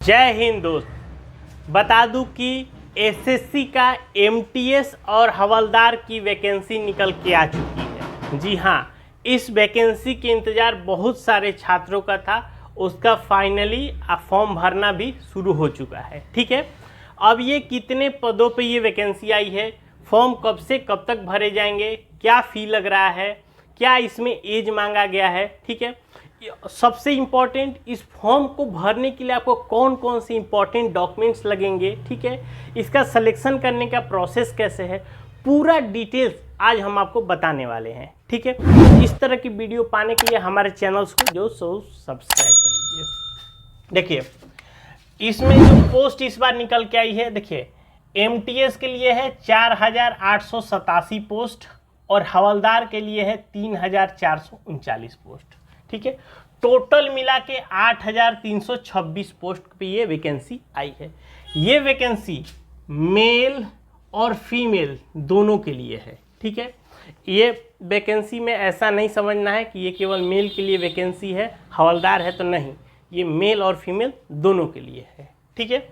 जय हिंद दोस्त। बता दूं कि एसएससी का एमटीएस और हवलदार की वैकेंसी निकल के आ चुकी है। जी हाँ, इस वैकेंसी के इंतज़ार बहुत सारे छात्रों का था। उसका फाइनली फॉर्म भरना भी शुरू हो चुका है। ठीक है, अब ये कितने पदों पे ये वैकेंसी आई है, फॉर्म कब से कब तक भरे जाएंगे, क्या फ़ी लग रहा है, क्या इसमें एज मांगा गया है। ठीक है, सबसे इम्पॉर्टेंट, इस फॉर्म को भरने के लिए आपको कौन कौन से इम्पॉर्टेंट डॉक्यूमेंट्स लगेंगे। ठीक है, इसका सिलेक्शन करने का प्रोसेस कैसे है, पूरा डिटेल्स आज हम आपको बताने वाले हैं। ठीक है, इस तरह की वीडियो पाने के लिए हमारे चैनल्स को जो सब्सक्राइब कर लीजिए। देखिए, इसमें जो पोस्ट इस बार निकल के आई है, देखिए एमटीएस के लिए है 4887 पोस्ट और हवलदार के लिए है 3439 पोस्ट। ठीक है, टोटल मिला के 8326 पोस्ट पे ये वैकेंसी आई है। ये वैकेंसी मेल और फीमेल दोनों के लिए है। ठीक है, ये वैकेंसी में ऐसा नहीं समझना है कि ये केवल मेल के लिए वैकेंसी है, हवलदार है तो नहीं, ये मेल और फीमेल दोनों के लिए है। ठीक है,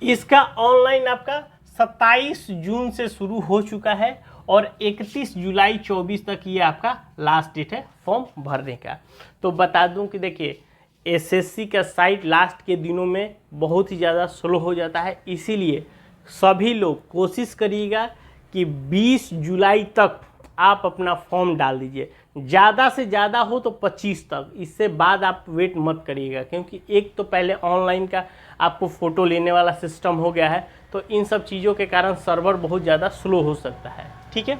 इसका ऑनलाइन आपका 27 जून से शुरू हो चुका है और 31 जुलाई 24 तक ये आपका लास्ट डेट है फॉर्म भरने का। तो बता दूं कि देखिए, एसएससी का साइट लास्ट के दिनों में बहुत ही ज़्यादा स्लो हो जाता है, इसीलिए सभी लोग कोशिश करिएगा कि 20 जुलाई तक आप अपना फॉर्म डाल दीजिए। ज़्यादा से ज़्यादा हो तो 25 तक, इससे बाद आप वेट मत करिएगा, क्योंकि एक तो पहले ऑनलाइन का आपको फ़ोटो लेने वाला सिस्टम हो गया है, तो इन सब चीज़ों के कारण सर्वर बहुत ज़्यादा स्लो हो सकता है। ठीक है,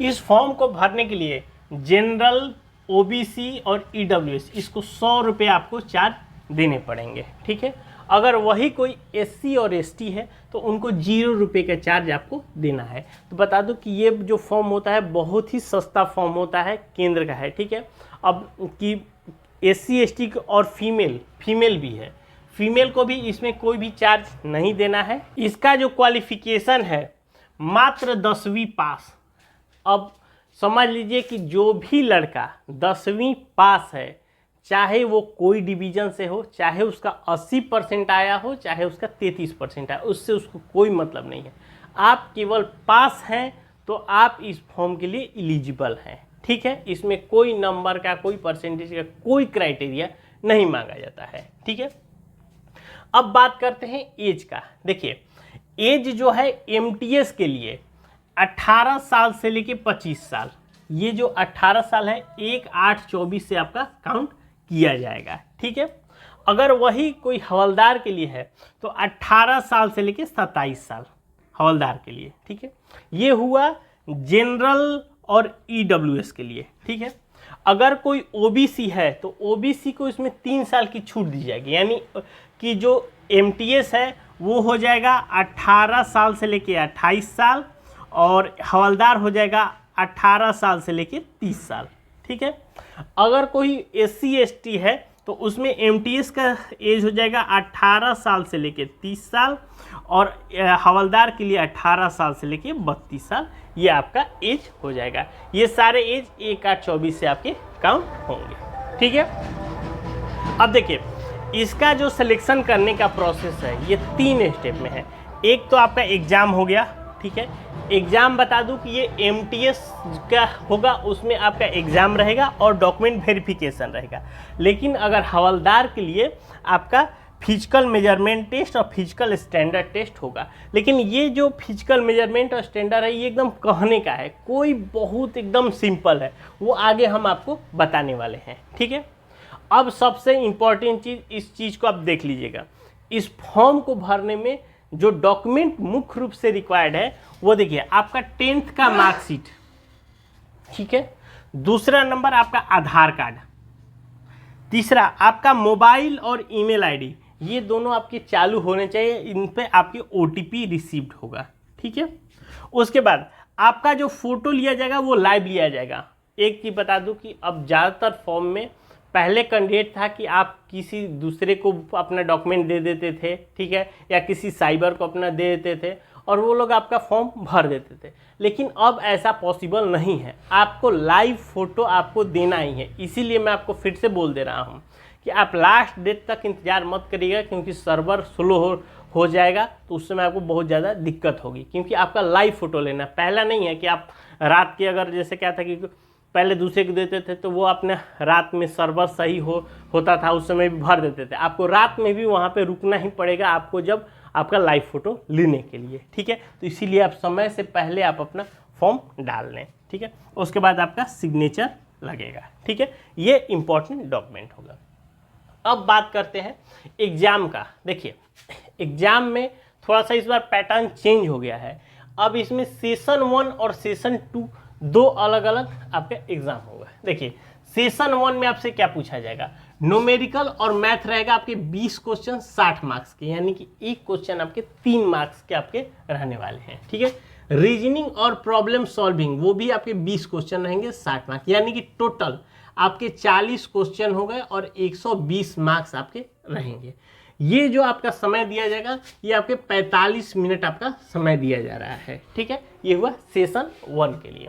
इस फॉर्म को भरने के लिए जनरल, ओबीसी और ईडब्ल्यूएस इसको 100 रुपये आपको चार्ज देने पड़ेंगे। ठीक है, अगर वही कोई एससी और एसटी है तो उनको 0 रुपये का चार्ज आपको देना है। तो बता दूं कि ये जो फॉर्म होता है बहुत ही सस्ता फॉर्म होता है, केंद्र का है। ठीक है, अब कि एससी एसटी और फीमेल भी है, फीमेल को भी इसमें कोई भी चार्ज नहीं देना है। इसका जो क्वालिफिकेशन है मात्र 10वीं पास। अब समझ लीजिए कि जो भी लड़का 10वीं पास है, चाहे वो कोई डिवीज़न से हो, चाहे उसका 80% आया हो, चाहे उसका 33% आया, उससे उसको कोई मतलब नहीं है। आप केवल पास हैं तो आप इस फॉर्म के लिए एलिजिबल हैं। ठीक है, इसमें कोई नंबर का, कोई परसेंटेज का कोई क्राइटेरिया नहीं मांगा जाता है। ठीक है, अब बात करते हैं एज का। देखिए, एज जो है एमटीएस के लिए 18 साल से लेके 25 साल, ये जो 18 साल है 1/8/24 से आपका काउंट किया जाएगा। ठीक है, अगर वही कोई हवलदार के लिए है तो 18 साल से लेके 27 साल हवलदार के लिए। ठीक है, ये हुआ जनरल और ईडब्ल्यूएस के लिए। ठीक है, अगर कोई ओबीसी है तो ओबीसी को इसमें 3 साल की छूट दी जाएगी, यानी कि जो एमटीएस है वो हो जाएगा 18 साल से लेके 28 साल और हवलदार हो जाएगा 18 साल से लेके 30 साल। ठीक है, अगर कोई एससी एसटी है तो उसमें एमटीएस का एज हो जाएगा 18 साल से लेके 30 साल और हवलदार के लिए 18 साल से लेके 32 साल, ये आपका एज हो जाएगा। ये सारे एज 1/8/24 से आपके काउंट होंगे। ठीक है, अब देखिए, इसका जो सिलेक्शन करने का प्रोसेस है ये 3 स्टेप में है। एक तो आपका एग्ज़ाम हो गया। ठीक है, एग्ज़ाम बता दूं कि ये एमटीएस का होगा, उसमें आपका एग्ज़ाम रहेगा और डॉक्यूमेंट वेरिफिकेशन रहेगा। लेकिन अगर हवलदार के लिए आपका फिजिकल मेजरमेंट टेस्ट और फिजिकल स्टैंडर्ड टेस्ट होगा। लेकिन ये जो फिजिकल मेजरमेंट और स्टैंडर्ड है ये एकदम कहने का है, कोई बहुत एकदम सिंपल है, वो आगे हम आपको बताने वाले हैं। ठीक है, अब सबसे इम्पॉर्टेंट चीज़, इस चीज़ को आप देख लीजिएगा, इस फॉर्म को भरने में जो डॉक्यूमेंट मुख्य रूप से रिक्वायर्ड है वो देखिए, आपका 10th का मार्कशीट। ठीक है, दूसरा नंबर आपका आधार कार्ड, तीसरा आपका मोबाइल और ईमेल आईडी, ये दोनों आपके चालू होने चाहिए, इन पे आपके ओटीपी रिसीव्ड होगा। ठीक है, उसके बाद आपका जो फोटो लिया जाएगा वो लाइव लिया जाएगा। एक चीज़ बता दूं कि अब ज़्यादातर फॉर्म में पहले कैंडिडेट था कि आप किसी दूसरे को अपना डॉक्यूमेंट दे देते थे। ठीक है, या किसी साइबर को अपना दे देते थे और वो लोग आपका फॉर्म भर देते थे। लेकिन अब ऐसा पॉसिबल नहीं है, आपको लाइव फ़ोटो आपको देना ही है। इसीलिए मैं आपको फिर से बोल दे रहा हूँ कि आप लास्ट डेट तक इंतज़ार मत करिएगा, क्योंकि सर्वर स्लो हो जाएगा तो उस समय आपको बहुत ज़्यादा दिक्कत होगी, क्योंकि आपका लाइव फ़ोटो लेना पहला नहीं है कि आप रात के, अगर जैसे क्या था कि पहले दूसरे को देते थे तो वो अपने रात में सर्वर सही होता था उस समय भी भर देते थे। आपको रात में भी वहाँ पे रुकना ही पड़ेगा आपको जब आपका लाइव फ़ोटो लेने के लिए, ठीक है। तो इसीलिए आप समय से पहले आप अपना फॉर्म डाल लें, ठीक है। उसके बाद आपका सिग्नेचर लगेगा, ठीक है। ये इम्पोर्टेंट डॉक्यूमेंट होगा। अब बात करते हैं एग्ज़ाम का। देखिए एग्ज़ाम में थोड़ा सा इस बार पैटर्न चेंज हो गया है। अब इसमें सेशन 1 और सेशन 2 दो अलग अलग आपका एग्ज़ाम होगा। देखिए सेशन 1 में आपसे क्या पूछा जाएगा, न्यूमेरिकल और मैथ रहेगा आपके 20 क्वेश्चन 60 मार्क्स के, यानी कि एक क्वेश्चन आपके 3 मार्क्स के आपके रहने वाले हैं, ठीक है। रीजनिंग और प्रॉब्लम सॉल्विंग वो भी आपके 20 क्वेश्चन रहेंगे 60 मार्क्स, यानी कि टोटल आपके 40 क्वेश्चन हो गए और 120 मार्क्स आपके रहेंगे। ये जो आपका समय दिया जाएगा ये आपके 45 मिनट आपका समय दिया जा रहा है, ठीक है। ये हुआ सेशन 1 के लिए।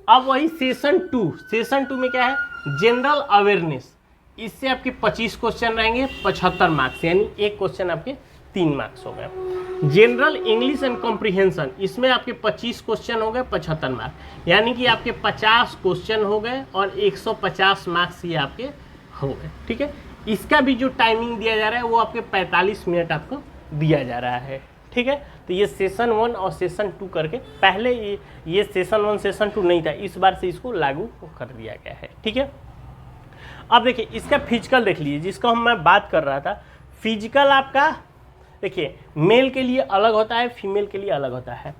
अब वही सेशन 2 में क्या है, जनरल अवेयरनेस, इससे आपके 25 क्वेश्चन रहेंगे 75 मार्क्स, यानी एक क्वेश्चन आपके 3 मार्क्स हो गए। जनरल इंग्लिश एंड कॉम्प्रिहेंशन, इसमें आपके 25 क्वेश्चन हो गए 75 मार्क्स, यानी कि आपके 50 क्वेश्चन हो गए और 150 मार्क्स ये आपके हो गए, ठीक है। इसका भी जो टाइमिंग दिया जा रहा है वो आपके 45 मिनट आपको दिया जा रहा है, ठीक है। तो ये सेशन 1 और सेशन 2 करके, पहले ये सेशन 1 सेशन 2 नहीं था, इस बार से इसको लागू कर दिया गया है, ठीक है। अब देखिए इसका फिजिकल देख लीजिए, जिसको मैं बात कर रहा था। फिजिकल आपका देखिए मेल के लिए अलग होता है, फीमेल के लिए अलग होता है।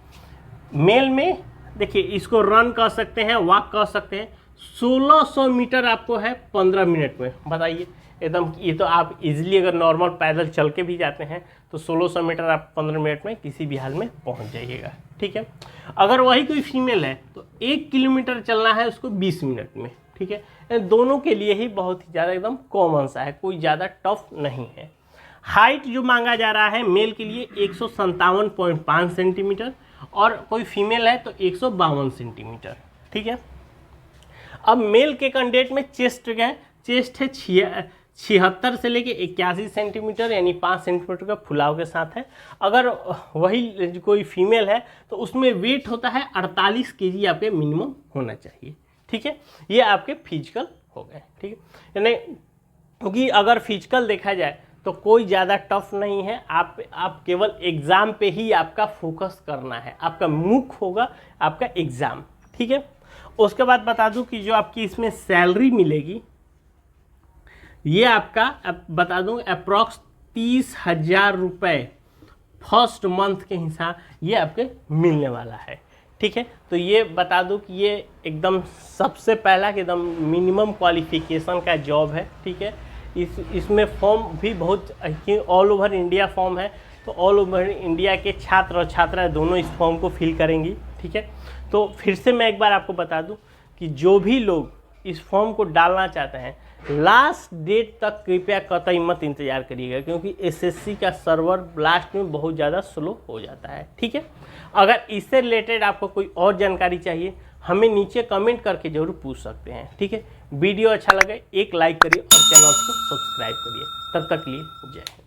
मेल में देखिए इसको रन कर सकते हैं, वॉक कर सकते हैं। 1600 मीटर आपको है 15 मिनट में, बताइए एकदम। ये तो आप इजीली अगर नॉर्मल पैदल चल के भी जाते हैं तो 1600 मीटर आप 15 मिनट में किसी भी हाल में पहुंच जाइएगा, ठीक है। अगर वही कोई फीमेल है तो 1 किलोमीटर चलना है उसको 20 मिनट में, ठीक है। दोनों के लिए ही बहुत ही ज़्यादा एकदम कॉमन सा है, कोई ज़्यादा टफ नहीं है। हाइट जो मांगा जा रहा है मेल के लिए 157.5 सेंटीमीटर और कोई फीमेल है तो 152 सेंटीमीटर, ठीक है। अब मेल के कैंडिडेट में चेस्ट है 76 से लेके 81 सेंटीमीटर, यानी 5 सेंटीमीटर का फुलाव के साथ है। अगर वही कोई फीमेल है तो उसमें वेट होता है 48 केजी आपके मिनिमम होना चाहिए, ठीक है। ये आपके फिजिकल हो गए, ठीक है। यानी क्योंकि अगर फिजिकल देखा जाए तो कोई ज़्यादा टफ नहीं है, आप केवल एग्ज़ाम पे ही आपका फोकस करना है, आपका मुख्य होगा आपका एग्ज़ाम, ठीक है। उसके बाद बता दूं कि जो आपकी इसमें सैलरी मिलेगी ये आपका बता दूं अप्रॉक्स 30,000 रुपये फर्स्ट मंथ के हिसाब ये आपके मिलने वाला है, ठीक है। तो ये बता दूं कि ये एकदम सबसे पहला कि एकदम मिनिमम क्वालिफिकेशन का जॉब है, ठीक है। इसमें फॉर्म भी बहुत ऑल ओवर इंडिया फॉर्म है, तो ऑल ओवर इंडिया के छात्र और छात्रा दोनों इस फॉर्म को फिल करेंगी, ठीक है। तो फिर से मैं एक बार आपको बता दूं कि जो भी लोग इस फॉर्म को डालना चाहते हैं लास्ट डेट तक कृपया कतई मत इंतज़ार करिएगा, क्योंकि एसएससी का सर्वर लास्ट में बहुत ज़्यादा स्लो हो जाता है, ठीक है। अगर इससे रिलेटेड आपको कोई और जानकारी चाहिए हमें नीचे कमेंट करके जरूर पूछ सकते हैं, ठीक है। वीडियो अच्छा लगे एक लाइक करिए और चैनल को सब्सक्राइब करिए। तब तक के लिए जय हिंद।